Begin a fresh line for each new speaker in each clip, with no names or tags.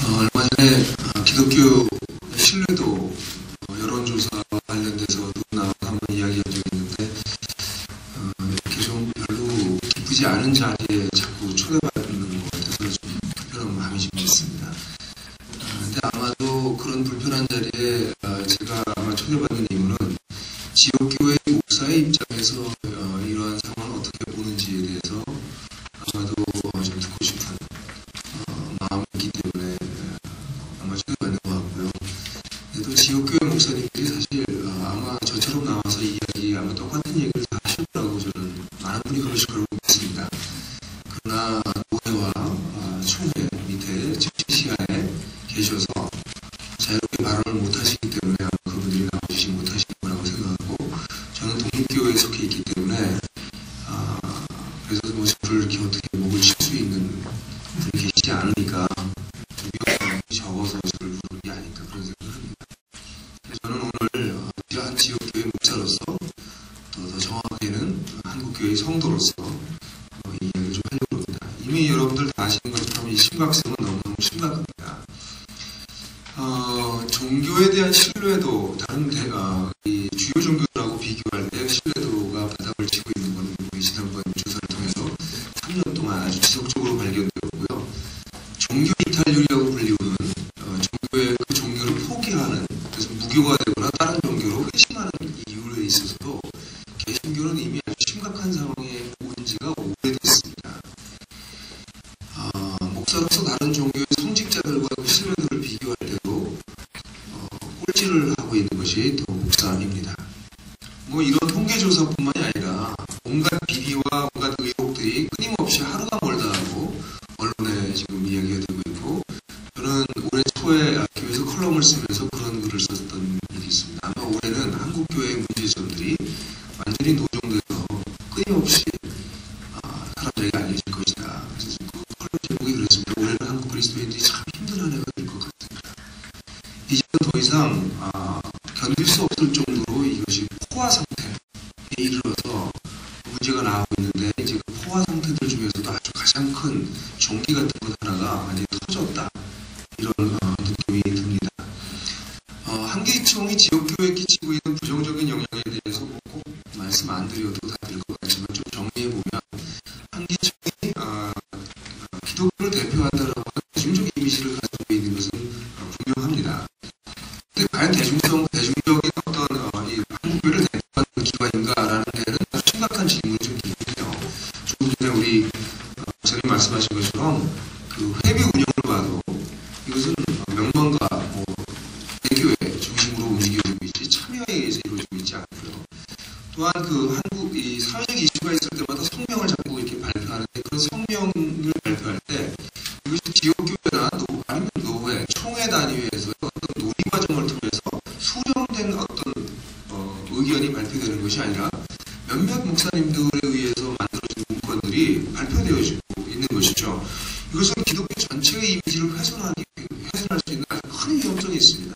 얼마 전에 기독교 신뢰도 여론조사 관련돼서도 나와서 한번 이야기한 적이 있는데 이렇게 좀 별로 기쁘지 않은 자리에 자꾸 초대받는 것 같아서 좀 불편한 마음이 좀 있습니다. 근데 아마도 그런 불편한 자리에 제가 아마 초대받는 이유는 지역교회 목사의 입장에서 이러한 상황을 어떻게 보는지에 대해서 아마도 좀 듣고 싶은 마음이 있기 때문에 아마 초대받는 것 같고요. 또 지역교회 목사님들이 사실 아마 저처럼 나와서 이 이야기 아마 똑같은 얘기를 다 하실 거라고 저는 많은 분이 그러실 거라고 믿습니다. 그러나 노회와 총회 밑에 즉시시야에 계셔서 자유롭게 발언을 못하시기 때문에 아마 그분들이 나오시지 못하실 거라고 생각하고 저는 독립교회에 속해 있기 때문에 그래서 뭐 저를 이렇게 어떻게 목을 칠 수 있는 분이 계시지 않으니까 위험성이 적어서 저를 부르는 게 아닐까 그런 생각을 합니다. 저는 오늘 한 지역교회 목사로서 더 정확하게는 한국교회 성도로서 이 이야기를 좀 하려고 합니다. 이미 여러분들 다 아시는 것처럼 이 심각성은 너무너무 심각합니다. 종교에 대한 신뢰도 다른 이 주요 종교들하고 비교할 때 신뢰도가 바닥을 치고 있는 것은 우리 지난번 조사를 통해서 3년 동안 아주 지속적으로 발견되었고요. 종교 이탈률이라고 불리우는 종교의 그 종교를 포기하는 그래서 무교가 되거나 다른 종교로 회심하는 이유에 있어서도 개신교는 이미 아주 심각한 상황에 온 지가 오래됐습니다. 목사로서 다른 종교의 성직자들과 그 신뢰도를 비교할 때도 꼴찌를 하고 있는 것이 더 목사입니다. 뭐 이런 통계조사뿐만이 아니라 온갖 비리와 온갖 의혹들이 끊임없이 하루가 멀다 하고 언론에 지금 이야기가 되고 있고 저는 올해 초에 교회에서 컬럼을 쓰면서 그런 글을 썼던 일이 있습니다. 아마 올해는 한국교회의 문제점들이 완전히 노정돼서 끊임없이 사람들에게 알려질 것이다. 그래서 그 컬럼 제목이 그랬습니다. 올해는 한국 그리스도인들이 참 힘든 한 해가 될 것 같습니다. 이제는 더 이상 견딜 수 없을 정도로 이것이 포화 상태에 이르러서 문제가 나오고 있는데 이제 그 포화 상태들 중에서도 아주 가장 큰 종기 같은 것 하나가 완전히 터졌다. 이런 느낌이 듭니다. 한계총이 지역교회에 끼치고 있는 부정적인 영향에 대해서 꼭 말씀 안 드려도 다 될 것 같지만 좀 정리해보면 한계총이 기독교를 대표한다라고 하는 대중적 이미지를 가지고 있는 것은 분명합니다. 근데 과연 대중적인 어떤 이 한국교회를 대표하는 기관인가라는 데는 아주 심각한 질문이 좀 들리네요. 조금 전에 우리 목사님 말씀하신 것처럼 그 회비 운영을 봐도 이것은 명망과 대교회 중심으로 움직여지고 있지 참여에 의해서 이루어지고 있지 않고요. 또한 그 한국 이 사회적 이슈가 있을 때마다 성명을 자꾸 이렇게 발표하는데 그런 성명을 발표할 때 이것이 지역교회나 아니면 노회, 총회 단위에서 어떤 논의 과정을 통해서 수렴된 어떤 의견이 발표되는 것이 아니라 몇몇 목사님들에 의해서 만들어진 문건들이 발표되어지고 있는 것이죠. 이것은 기독교 전체의 이미지를 훼손할 수 있는 아주 큰 위험성이 있습니다.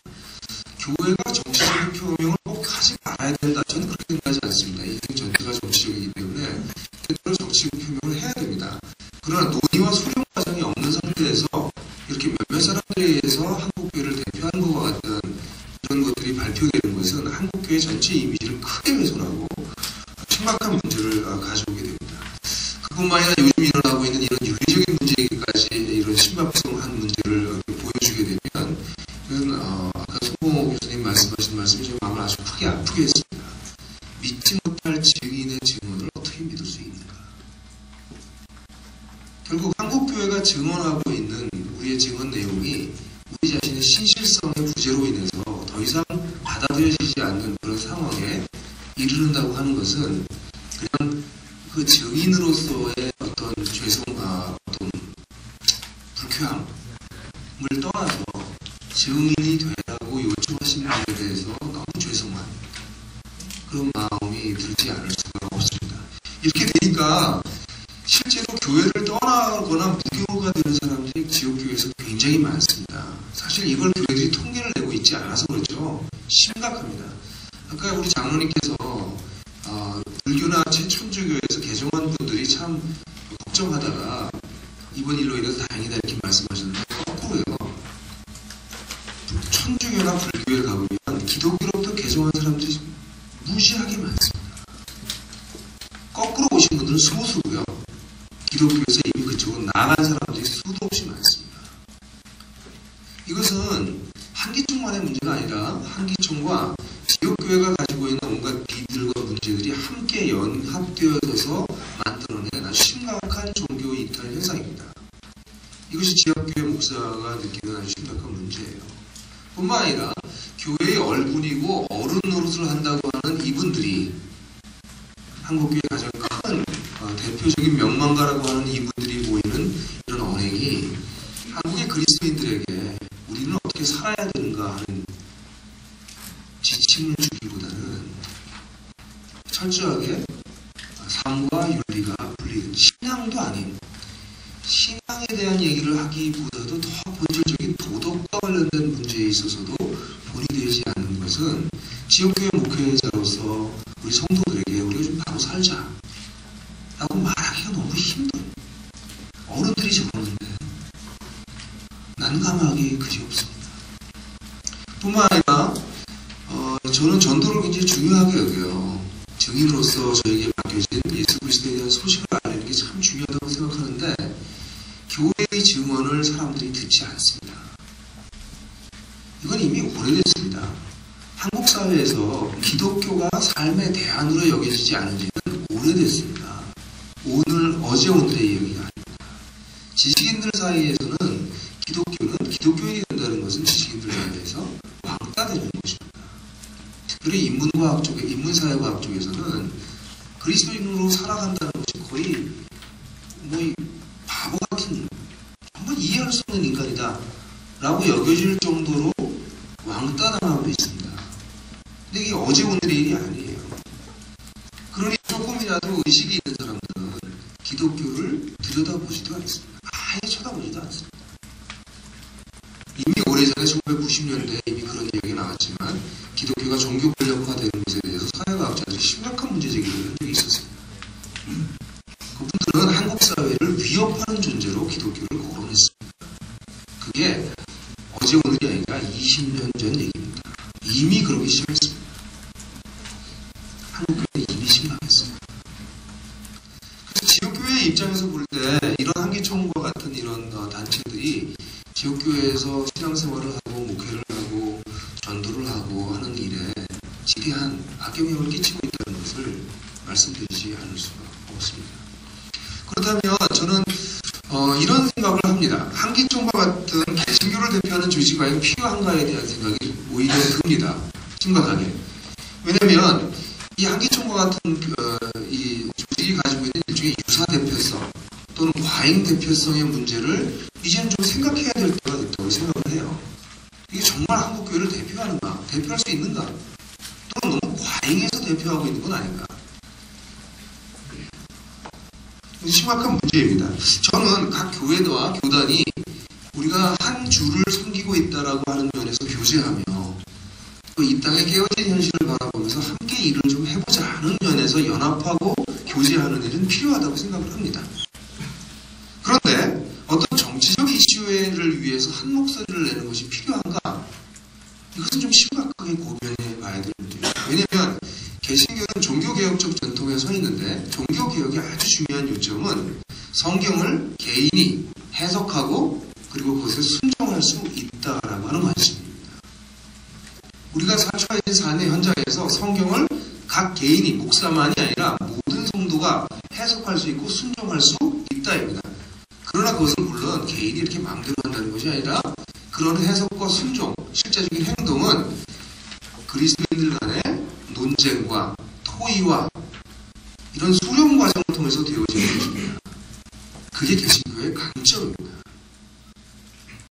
교회가 정치적인 표명을 꼭 하지 말아야 된다. 저는 그렇게 생각하지 않습니다. 인생 전체가 정치적이기 때문에 때때로 정치적인 표명을 해야 됩니다. 그러나 논의와 수렴 과정이 없는 상태에서 이렇게 몇몇 사람들에 의해서 한국교회를 대표하는 것과 같은 이런 것들이 발표되는 것은 한국교회 전체 이미지를 크게 훼손하고 심각한 문제를 가져오게 됩니다. 그뿐만 아니라 요즘 일어나고 있는 이런 윤리적인 문제에까지 이런 심각성한 문제를 보여주게 되면 이건 아까 송봉호 교수님 말씀하신 말씀이 제 마음을 아주 크게 아프게 했습니다. 믿지 못할 증인의 증언을 어떻게 믿을 수 있는가? 결국 한국교회가 증언하고 있는 우리의 증언 내용이 우리 자신의 신실성의 부재로 인해서 더 이상 받아들여지지 않는 그런 상황에 이르른다고 하는 것은 그냥 그 증인으로서의 어떤 어떤 불쾌함을 떠나서 증인이 되라고 요청하신 분에 대해서 너무 죄송한 그런 마음이 들지 않을 수가 없습니다. 이렇게 되니까 실제로 교회를 떠나거나 무교가 되는 사람들이 지역교회에서 굉장히 많습니다. 사실 이걸 교회들이 통계를 내고 있지 않아서 그렇죠. 심각합니다. 아까 우리 장로님께서 불교나 천주교에서 개종한 분들이 참 걱정하다가 이번 일로 인해서 다행이다 이렇게 말씀하셨는데 거꾸로요. 기독교에서 이미 그쪽으로 나간 사람들이 수도 없이 많습니다. 이것은 한기총만의 문제가 아니라 한기총과 지역교회가 가지고 있는 온갖 비들과 문제들이 함께 연합되어서 만들어낸 아주 심각한 종교 이탈 현상입니다. 이것이 지역교회 목사가 느끼는 아주 심각한 문제예요. 뿐만 아니라 교회의 얼굴이고 어른 노릇을 한다고 하는 이분들이 한국교회의 가장 큰 대표적인 명망가라고 하는 이분들이 모이는 이런 언행이 한국의 그리스도인들에게 우리는 어떻게 살아야 되는가 하는 지침을 주기보다는 철저하게 삶과 윤리가 분리된 신앙도 아닌 신앙에 대한 얘기를 하기보다도 더 본질적인 도덕과 관련된 문제에 있어서도 본이 되지 않는 것은 지역교회 목회자로서 우리 성도들에게 우리가 좀 바로 살자 라고 말하기가 너무 힘든 어른들이 저러는데 난감하기 그지없습니다. 뿐만 아니라 저는 전도를 굉장히 중요하게 여겨요. 증인으로서 저에게 맡겨진 예수 그리스도에 대한 소식을 알리는 게 참 중요하다고 생각하는데 교회의 증언을 사람들이 듣지 않습니다. 이건 이미 오래됐습니다. 한국 사회에서 기독교가 삶의 대안으로 여겨지지 않은 지는 오래됐습니다. 어제 오늘의 얘기가 아닙니다. 지식인들 사이에서는 기독교는 기독교인이 된다는 것은 지식인들 사이에서 왕따되는 것입니다. 그리고 인문사회과학 쪽에서는 그리스도인으로 살아간다는 것이 거의 바보 같은 정말 이해할 수 없는 인간이다 라고 여겨질 정도로 왕따당하고 있습니다. 근데 이게 어제 오늘의 일이 아니에요. 그러니 조금이라도 의식이 있는 사람들은 기독교를 들여다보지도 않습니다. 아예 쳐다보지도 않습니다. 이미 오래전에 1990년대에 이미 그런 이야기가 나왔지만 기독교가 종교 권력화되는 것에 대해서 사회과학자들이 심각한 문제 제기를 한 적이 있었습니다. 그분들은 한국 사회를 위협하는 존재로 기독교를 거론했습니다. 그게 어제 오늘이 아니라 20년 전 얘기입니다. 이미 그러기 시작했습니다. 한국교회는 이미 심각했어요. 그래서 지역교회의 입장에서 볼 때 이런 한기총과 같은 이런 단체들이 지역교회에서 신앙생활을 하고 목회를 하고 전도를 하고 하는 일에 지대한 악영향을 끼치고 있다는 것을 말씀드리지 않을 수가 없습니다. 그렇다면 저는 이런 생각을 합니다. 한기총과 같은 개신교를 대표하는 조직이 과연 필요한가에 대한 생각이 오히려 듭니다. 심각하게. 왜냐하면 이 한기총과 같은 이 조직이 가지고 있는 일종의 유사 대표성 또는 과잉 대표성의 문제를 이제는 좀 생각해야 될 때가 됐다고 생각을 해요. 이게 정말 한국교회를 대표하는가? 대표할 수 있는가? 또는 너무 과잉해서 대표하고 있는 건 아닌가? 심각한 문제입니다. 저는 각 교회와 교단이 우리가 한 주를 섬기고 있다라고 하는 면에서 교제하며 또 이 땅의 깨어진 현실을 바라보면서 함께 일을 좀 해보자 하는 면에서 연합하고 교제하는 일은 필요하다고 생각을 합니다. 그런데 어떤 정치적 이슈를 위해서 한 목소리를 내는 것이 필요한가? 이것은 좀 심각하게 고민해 봐야 될 문제예요. 왜냐하면 개신교는 종교개혁적 전통에 서 있는데 종교개혁의 아주 중요한 요점은 성경을 개인이 해석하고 그리고 그것에 순종할 수 있다라고 하는 관심입니다. 우리가 처해진 삶의 현장에서 성경을 각 개인이 목사만이 아니라 모든 성도가 해석할 수 있고 순종할 수 있다입니다. 그러나 그것은 물론 개인이 이렇게 마음대로 한다는 것이 아니라 그런 해석과 순종, 실제적인 행동은 그리스도인들 간의 논쟁과 토의와 이런 수렴 과정을 통해서 되어지는 것입니다. 그게 개신교의 강점입니다.